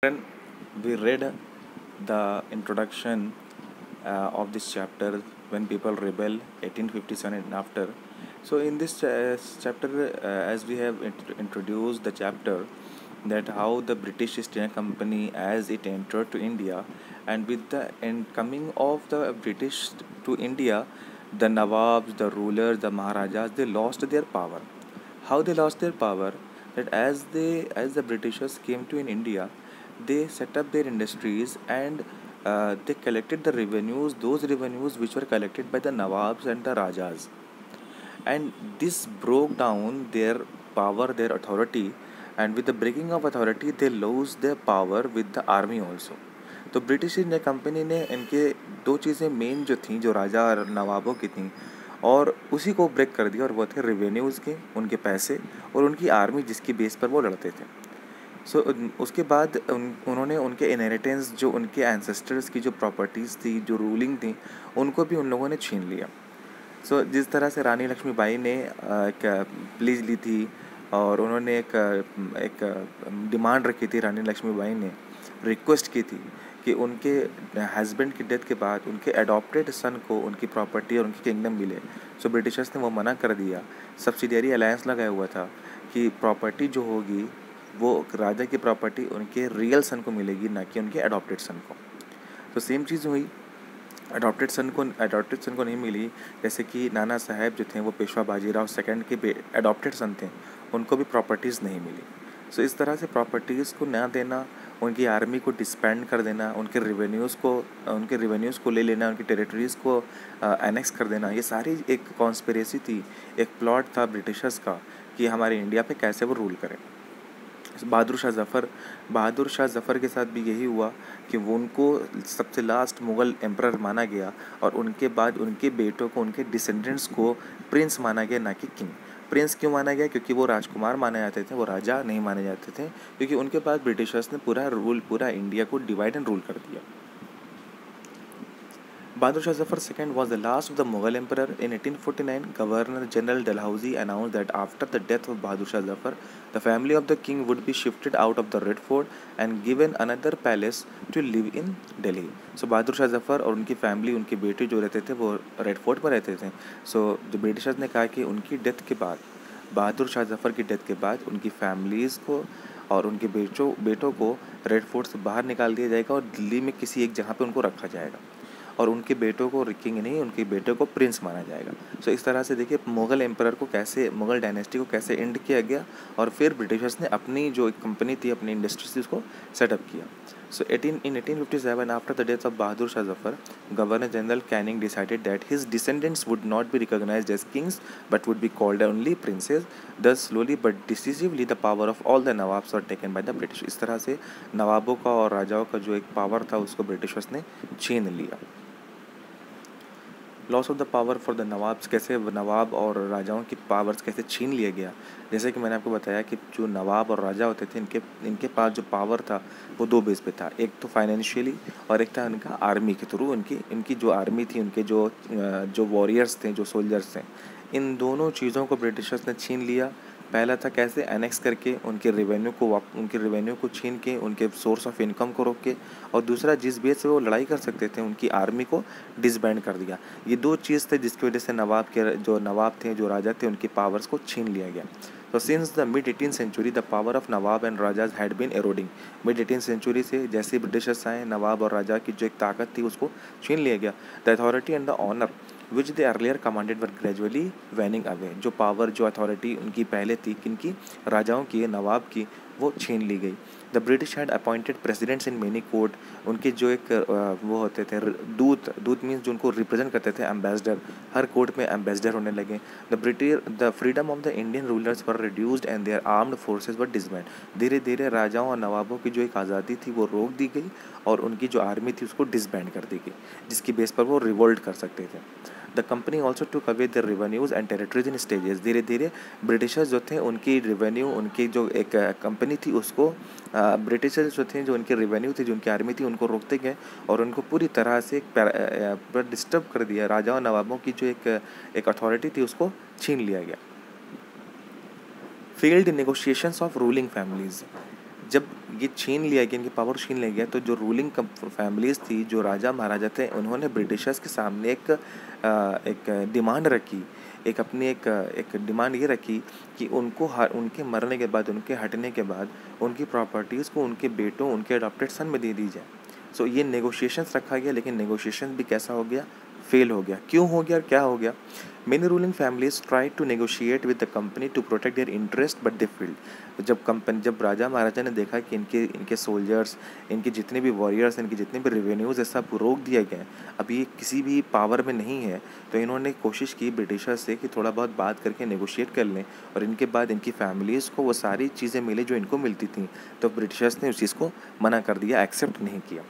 Then we read the introduction of this chapter when people rebel 1857 and after. So in this chapter, as we have introduced the chapter that how the British East India Company as it entered to India, and with the coming of the British to India, the Nawabs, the rulers, the Maharajas, they lost their power. How they lost their power? That as the Britishers came to in India, they set up their industries, and they collected the revenues, those revenues which were collected by the Nawabs and the Rajas, and this broke down their power, their authority, and with the breaking of authority they lost their power with the army also. तो British India company ने इनके दो चीज़ें main जो थी, जो राजा और नवाबों की थी, और उसी को ब्रेक कर दिया, और वो थे रेवेन्यूज़ के, उनके पैसे, और उनकी आर्मी जिसकी बेस पर वो लड़ते थे. सो उसके बाद उन्होंने उनके इनहेरिटेंस, जो उनके एंसेस्टर्स की जो प्रॉपर्टीज़ थी, जो रूलिंग थी, उनको भी उन लोगों ने छीन लिया. जिस तरह से रानी लक्ष्मीबाई ने एक प्लीज ली थी, और उन्होंने एक डिमांड रखी थी, रानी लक्ष्मीबाई ने रिक्वेस्ट की थी कि उनके हस्बैंड की डेथ के बाद उनके अडॉप्टेड सन को उनकी प्रॉपर्टी और उनकी किंगडम मिले. ब्रिटिशर्स ने वो मना कर दिया. सब्सिडियरी अलायंस लगाया हुआ था कि प्रॉपर्टी जो होगी वो राजा की प्रॉपर्टी उनके रियल सन को मिलेगी, ना कि उनके अडॉप्टेड सन को. सेम चीज़ हुई. अडॉप्टेड सन को नहीं मिली. जैसे कि नाना साहब जो थे वो पेशवा बाजीराव सेकंड के अडॉप्टेड सन थे, उनको भी प्रॉपर्टीज़ नहीं मिली. इस तरह से प्रॉपर्टीज़ को ना देना, उनकी आर्मी को डिस्बैंड कर देना, उनके रिवेन्यूज़ को ले लेना, उनकी टेरिटरीज़ को एनेक्स कर देना, ये सारी एक कॉन्स्पिरेसी थी, एक प्लॉट था ब्रिटिशर्स का कि हमारे इंडिया पे कैसे वो रूल करें. बहादुर शाह ज़फ़र के साथ भी यही हुआ कि वो उनको सबसे लास्ट मुग़ल एम्परर माना गया, और उनके बाद उनके बेटों को, उनके डिसेंडेंट्स को प्रिंस माना गया, ना कि किंग. प्रिंस क्यों माना गया? क्योंकि वो राजकुमार माने जाते थे, वो राजा नहीं माने जाते थे, क्योंकि उनके बाद ब्रिटिशर्स ने पूरा इंडिया को डिवाइड एंड रूल कर दिया. Bahadur Shah Zafar II was the last of the Mughal emperor. In 1849, Governor General Dalhousie announced that after the death of Bahadur Shah Zafar, the family of the king would be shifted out of the Red Fort and given another palace to live in Delhi. Bahadur Shah Zafar और उनकी family, उनके बेटे जो रहते थे वो red fort पर रहते थे. जो ब्रिटिशर्स ने कहा कि उनकी डेथ के बाद, बहादुर शाह जफ़र की डेथ के बाद, उनकी फैमिलीज़ को और उनके बेटों को रेड फोर्ट से बाहर निकाल दिया जाएगा और दिल्ली में किसी एक जगह पे उनको रखा जाएगा, और उनके बेटों को किंग नहीं, उनके बेटों को प्रिंस माना जाएगा. इस तरह से देखिए मुग़ल एम्परर को कैसे, मुग़ल डायनेस्टी को कैसे एंड किया गया, और फिर ब्रिटिशर्स ने अपनी जो एक कंपनी थी, अपनी इंडस्ट्रीज थी, उसको सेटअप किया. In 1857, after the death of Bahadur Shah Zafar, Governor General Canning decided that his descendants would not be recognized as kings but would be called only princes. Thus, slowly but decisively, the power of all the Nawabs were taken by the British. इस तरह से नवाबों का और राजाओं का जो एक power था उसको ब्रिटिशर्स ने छीन लिया. Loss of the power for the nawabs, कैसे नवाब और राजाओं की पावर्स कैसे छीन लिया गया. जैसे कि मैंने आपको बताया कि जो नवाब और राजा होते थे, इनके पास जो पावर था वो दो बेस पे था. एक तो फाइनेंशियली, और एक था उनका आर्मी के थ्रू. इनकी जो आर्मी थी, उनके जो वॉरियर्स थे, जो सोल्जर्स थे, इन दोनों चीज़ों को ब्रिटिशर्स ने छीन लिया. पहला था कैसे, एनेक्स करके उनके रेवेन्यू को छीन के, उनके सोर्स ऑफ इनकम को रोक के, और दूसरा जिस बेस से वो लड़ाई कर सकते थे, उनकी आर्मी को डिसबैंड कर दिया. ये दो चीज़ थे जिसकी वजह से नवाब थे, जो राजा थे, उनकी पावर्स को छीन लिया गया. Since the mid 18th century the power of nawab and rajas had been eroding. Mid 18th century से जैसे ब्रिटिशर्स आए, नवाब और राजा की जो एक ताकत थी उसको छीन लिया गया. The authority and the honour which they earlier commanded were gradually waning away. जो पावर, जो अथॉरिटी उनकी पहले थी, किनकी, राजाओं की, नवाब की, वो छीन ली गई. The British had appointed presidents in many court. उनके जो एक वो होते थे दूत मीन्स जो उनको रिप्रेजेंट करते थे, एम्बेसडर. हर कोर्ट में एम्बेसडर होने लगे. The freedom of the Indian rulers were reduced and their armed forces were disband. धीरे धीरे राजाओं और नवाबों की जो एक आज़ादी थी वो रोक दी गई, और उनकी जो आर्मी थी उसको डिसबैंड कर दी गई, जिसकी बेस पर वो रिवोल्ट कर सकते थे. The company also took away the revenues and territories in stages. धीरे धीरे ब्रिटिशर्स जो थे, उनकी रेवेन्यू, उनकी जो एक कंपनी थी उसको ब्रिटिशर्स जो थे, जो उनकी रेवेन्यू थी, जो उनकी आर्मी थी, उनको रोकते गए, और उनको पूरी तरह से डिस्टर्ब कर दिया. राजाओं नवाबों की जो एक अथॉरिटी थी उसको छीन लिया गया. Failed negotiations of ruling families. जब ये छीन लिया गया, इनकी पावर छीन लिया गया, तो जो रूलिंग फैमिलीज़ थी, जो राजा महाराजा थे, उन्होंने ब्रिटिशर्स के सामने एक डिमांड रखी, एक अपनी एक डिमांड ये रखी कि उनके मरने के बाद, उनके हटने के बाद उनकी प्रॉपर्टीज़ को उनके बेटों, उनके अडॉप्टेड सन में दे दी जाए। सो ये नेगोशिएशंस रखा गया, लेकिन नेगोशिएशन भी कैसा हो गया, फेल हो गया। क्यों हो गया और क्या हो गया? Many ruling families try to negotiate with the company to protect their interest but they failed. जब राजा महाराजा ने देखा कि इनके सोल्जर्स, इनके जितने भी वॉरियर्स, इनके जितने भी रेवेन्यूज़ है, सब रोक दिया गया है, अभी ये किसी भी पावर में नहीं है, तो इन्होंने कोशिश की ब्रिटिशर्स से कि थोड़ा बहुत बात करके नेगोशिएट कर लें और इनके बाद इनकी फैमिलीज़ को वो सारी चीज़ें मिले जो इनको मिलती थी। तो ब्रिटिशर्स ने उस चीज़ को मना कर दिया, एक्सेप्ट नहीं किया।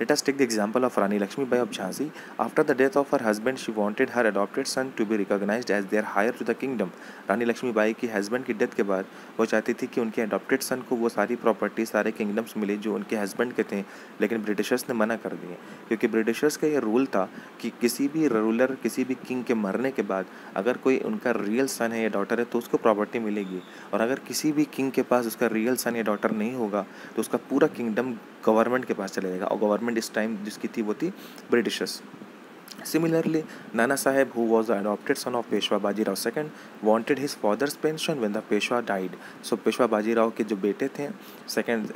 Let us take the example of Rani Lakshmi Bai of Jhansi. After the death of her husband, she wanted her adopted son to be recognized as their heir to the kingdom. रानी लक्ष्मी बाई की husband की death के बाद वो चाहती थी कि उनके adopted सन को वो सारी प्रॉपर्टी, सारे किंगडम्स मिले जो उनके हस्बैंड के थे, लेकिन ब्रिटिशर्स ने मना कर दिए, क्योंकि ब्रिटिशर्स का ये रूल था कि किसी भी रूलर, किसी भी किंग के मरने के बाद अगर कोई उनका रियल सन है या डॉटर है तो उसको प्रॉपर्टी मिलेगी, और अगर किसी भी किंग के पास उसका रियल सन या डॉटर नहीं होगा तो उसका पूरा किंगडम गवर्नमेंट के पास चले जाएगा, और गवर्नमेंट इस टाइम जिसकी थी वो थी Britishers. Similarly, Nana Saheb, who was the adopted son of Peshwa Bajirao II, wanted his father's pension when the Peshwa died. So Peshwa Bajirao के जो बेटे थे सेकंड,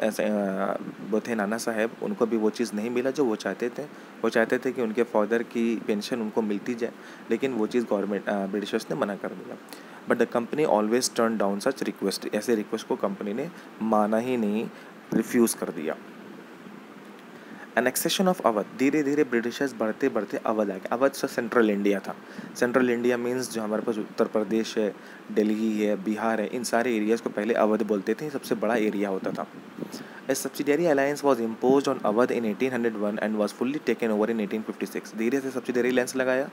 वो थे नाना साहेब, उनको भी वो चीज़ नहीं मिला जो वो चाहते थे। वो चाहते थे कि उनके फादर की पेंशन उनको मिलती जाए, लेकिन वो चीज़ गवर्नमेंट ब्रिटिशर्स ने मना कर दिया। But the company always turn down such request. ऐसे रिक्वेस्ट को कंपनी ने माना ही नहीं, रिफ्यूज़ कर दिया। एनेक्सेशन ऑफ अवध, धीरे धीरे ब्रिटिशर्स बढ़ते बढ़ते अवध आ गए। अवध से सेंट्रल इंडिया था। सेंट्रल इंडिया मीन्स जो हमारे पास उत्तर प्रदेश है, दिल्ली है, बिहार है, इन सारे एरियाज़ को पहले अवध बोलते थे, सबसे बड़ा एरिया होता था। A subsidiary alliance was impose on Awadh in 1801 and was fully taken over in 1856। धीरे से सब्सिडियरी अलायंस लगाया।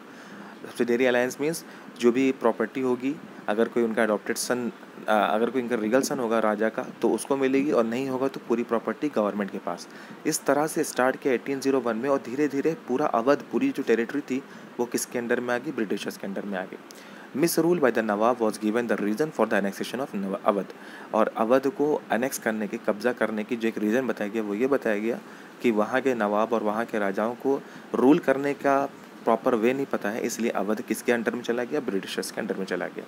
सब्सिडियरी अलायंस मीन्स जो भी प्रॉपर्टी होगी, अगर कोई उनका अडॉप्टेड सन, अगर कोई इनका रीगल सन होगा राजा का तो उसको मिलेगी, और नहीं होगा तो पूरी प्रॉपर्टी गवर्नमेंट के पास। इस तरह से स्टार्ट किया 1801 में, और धीरे धीरे पूरा अवध, पूरी जो टेरिटरी थी वो किसके अंडर में आ गई? ब्रिटिशर्स के अंडर में आ गई। Miss rule by the Nawab was given the reason for the annexation of Awadh. और अवध को अनेक्स करने की, कब्जा करने की जो एक रीज़न बताया गया वो ये बताया गया कि वहाँ के नवाब और वहाँ के राजाओं को रूल करने का प्रॉपर वे नहीं पता है, इसलिए अवध किसके अंडर में चला गया? ब्रिटिशर्स के अंडर में चला गया।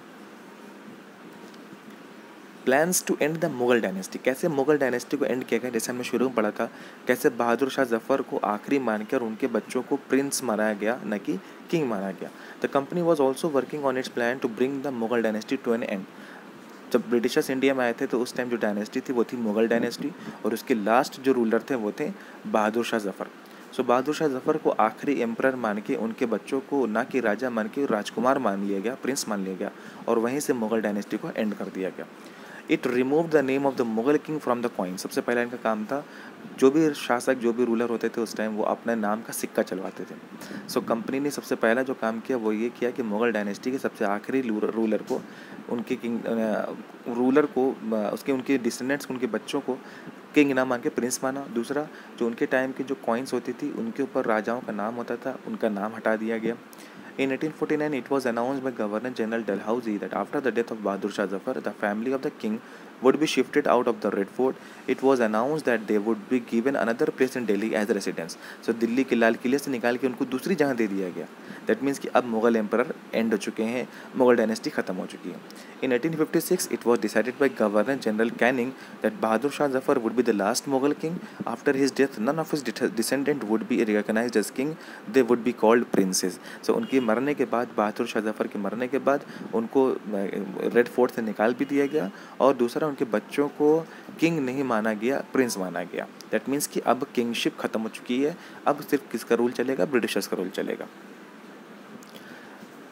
Plans to end the Mughal dynasty, कैसे मुगल डायनेस्टी को एंड किया गया? जैसे हमने शुरू में पढ़ा था, कैसे बहादुर शाह जफ़र को आखिरी मानकर उनके बच्चों को प्रिंस माना गया, न कि किंग माना गया। The company was also working on its plan to bring the Mughal dynasty to an end. जब ब्रिटिशर्स इंडिया में आए थे तो उस टाइम जो डायनेस्टी थी वो थी मुगल डायनेस्टी, और उसके लास्ट जो रूलर थे वो थे बहादुर शाह जफ़र। सो बहादुर शाह जफ़र को आखिरी एम्परर मान के उनके बच्चों को ना कि राजा मान के राजकुमार मान लिया गया, प्रिंस मान लिया गया, और वहीं से मुगल डायनेस्टी को एंड कर दिया गया। It remove the name of the Mughal king from the coin. सबसे पहला इनका काम था, जो भी शासक, जो भी रूलर होते थे उस टाइम, वो अपने नाम का सिक्का चलवाते थे। सो कंपनी ने सबसे पहला जो काम किया वो ये किया कि मुगल डायनेस्टी के सबसे आखिरी रूलर को, उनके किंग रूलर को, उनके डिसेंडेंट्स, उनके बच्चों को किंग ना मान के प्रिंस माना। दूसरा, जो उनके टाइम की जो कॉइन्स होती थी उनके ऊपर राजाओं का नाम होता था, उनका नाम हटा दिया गया। In 1849, it was announced by Governor General Dalhousie that after the death of Bahadur Shah Zafar, the family of the king would be shifted out of the Red Fort. It was announced that they would be given another place in Delhi as a residence. So Delhi के लाल किले से निकाल के उनको दूसरी जगह दे दिया गया। That means कि अब मुगल एम्परर एंड हो चुके हैं, मुगल डायनेस्टी खत्म हो चुकी है। In 1856, it was decided by Governor General Canning that Bahadur Shah Zafar would be the last Mughal king. After his death, none of his descendants would be recognized as king. They would be called princes. So उनके मरने के बाद, बहादुर शाह जफ़र के मरने के बाद, उनको red fort से निकाल भी दिया गया, और दूसरा उनके बच्चों को किंग नहीं माना गया, प्रिंस माना गया। दैट मीन्स कि अब किंगशिप खत्म हो चुकी है, अब सिर्फ किसका रूल चलेगा? ब्रिटिशर्स का रूल चलेगा।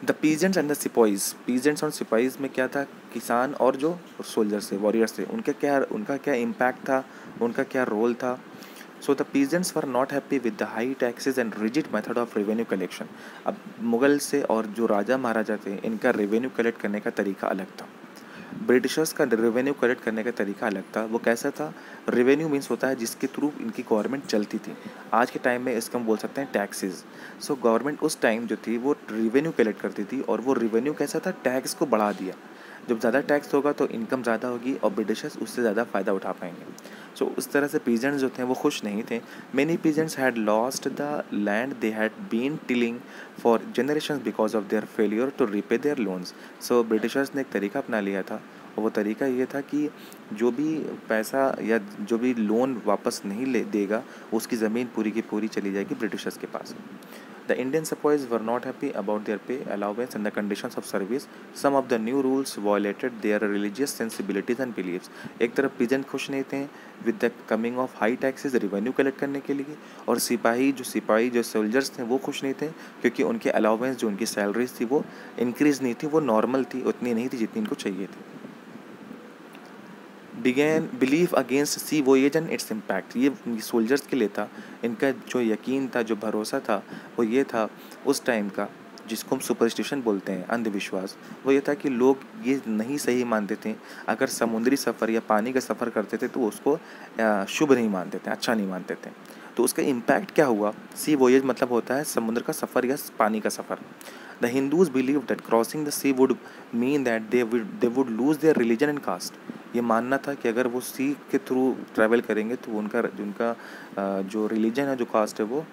The peasants and the sipahis, peasants और सिपाहीज में क्या था? किसान और जो सोल्जर्स थे, वॉरियर्स थे, उनका क्या इम्पैक्ट था, उनका क्या रोल था? So the peasants were not happy with the high taxes and rigid method of revenue collection. अब मुगल से और जो राजा महाराजा थे, इनका रेवेन्यू कलेक्ट करने का तरीका अलग था। ब्रिटिशर्स का रेवेन्यू कलेक्ट करने का तरीका अलग था। वो कैसा था? रेवेन्यू मीन्स होता है जिसके थ्रू इनकी गवर्नमेंट चलती थी। आज के टाइम में इसको हम बोल सकते हैं टैक्सेस। सो गवर्नमेंट उस टाइम जो थी वो रेवेन्यू कलेक्ट करती थी, और वो रेवेन्यू कैसा था? टैक्स को बढ़ा दिया। जब ज़्यादा टैक्स होगा तो इनकम ज़्यादा होगी और ब्रिटिशर्स उससे ज़्यादा फ़ायदा उठा पाएंगे। सो उस तरह से पीजेंट्स जो थे वो खुश नहीं थे। Many peasants had lost the land they had been tilling for generations because of their failure to repay their loans. So Britishers ने एक तरीका अपना लिया था और वो तरीका ये था कि जो भी पैसा या जो भी लोन वापस नहीं ले देगा उसकी ज़मीन पूरी की पूरी चली जाएगी ब्रिटिशर्स के पास। The Indian sepoys were not happy about their pay, allowance and the conditions of service. Some of the new rules violated their religious sensibilities and beliefs. एक तरफ पीजेंट खुश नहीं थे with the coming of high taxes revenue collect करने के लिए, और सिपाही जो सोल्जर्स थे वो खुश नहीं थे क्योंकि उनके अलाउंस जो उनकी सैलरीज थी वो इंक्रीज़ नहीं थी, वो नॉर्मल थी, उतनी नहीं थी जितनी इनको चाहिए थी। Began believe against sea voyage and its impact. ये सोल्जर्स के लिए था, इनका जो यकीन था, जो भरोसा था वो ये था उस टाइम का, जिसको हम सुपरस्टिशन बोलते हैं, अंधविश्वास, वो ये था कि लोग ये नहीं सही मानते थे अगर समुद्री सफ़र या पानी का सफ़र करते थे तो उसको शुभ नहीं मानते थे, अच्छा नहीं मानते थे। तो उसका इम्पैक्ट क्या हुआ? सी वोएज मतलब होता है समुद्र का सफ़र या पानी का सफ़र। The Hindus believe that crossing the sea would mean that they would lose their religion and caste. ये मानना था कि अगर वो सी के थ्रू ट्रैवल करेंगे तो उनका जो रिलीजन है, जो कास्ट है, वो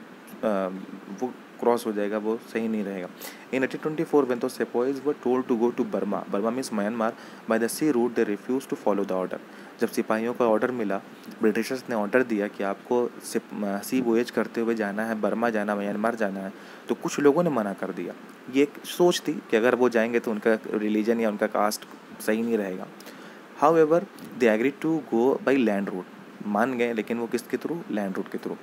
क्रॉस हो जाएगा, वो सही नहीं रहेगा। इन 1824 when the sepoys were told to go to Burma means Myanmar by the sea route, they refused to follow the order। जब सिपाहियों को ऑर्डर मिला, ब्रिटिशर्स ने ऑर्डर दिया कि आपको सी वोएज करते हुए जाना है, बर्मा जाना, म्यांमार जाना है, तो कुछ लोगों ने मना कर दिया। ये एक सोच थी कि अगर वो जाएंगे तो उनका रिलीजन या उनका कास्ट सही नहीं रहेगा। However, they agreed to go by land route। मान गए, लेकिन वो किसके थ्रू? लैंड रूट के through.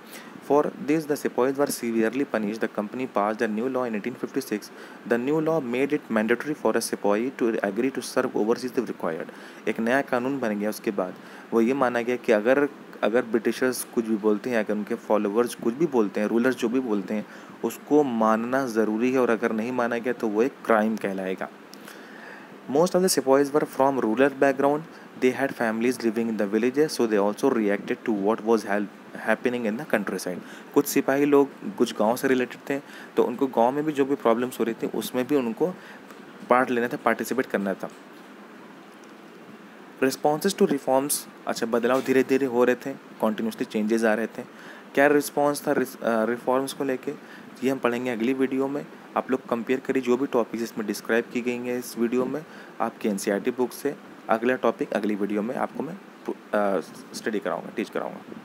For this, the sepoys were severely punished. The company passed a new law in 1856. The new law made it mandatory for a sepoy to agree to serve overseas if required। एक नया कानून बन गया उसके बाद। वो ये माना गया कि अगर ब्रिटिशर्स कुछ भी बोलते हैं, अगर उनके फॉलोअर्स कुछ भी बोलते हैं, रूलर्स जो भी बोलते हैं, उसको मानना ज़रूरी है, और अगर नहीं माना गया तो वो एक क्राइम कहलाएगा। Most of the sepoys were from rural background. They had families living in the villages, so they also reacted to what was happening in the countryside। कुछ सिपाही लोग कुछ गांव से रिलेटेड थे, तो उनको गांव में भी जो भी प्रॉब्लम्स हो रही थी उसमें भी उनको पार्ट लेना था, पार्टिसिपेट करना था। रिस्पॉन्सेज टू रिफॉर्म्स, अच्छा, बदलाव धीरे धीरे हो रहे थे, कॉन्टीन्यूसली चेंजेस आ रहे थे। क्या रिस्पॉन्स था रिफॉर्म्स को लेके, ये हम पढ़ेंगे अगली वीडियो में। आप लोग कंपेयर करिए जो भी टॉपिक्स इसमें डिस्क्राइब की गई हैं इस वीडियो में आपके एनसीईआरटी बुक से। अगला टॉपिक अगली वीडियो में आपको मैं स्टडी कराऊंगा, टीच कराऊंगा।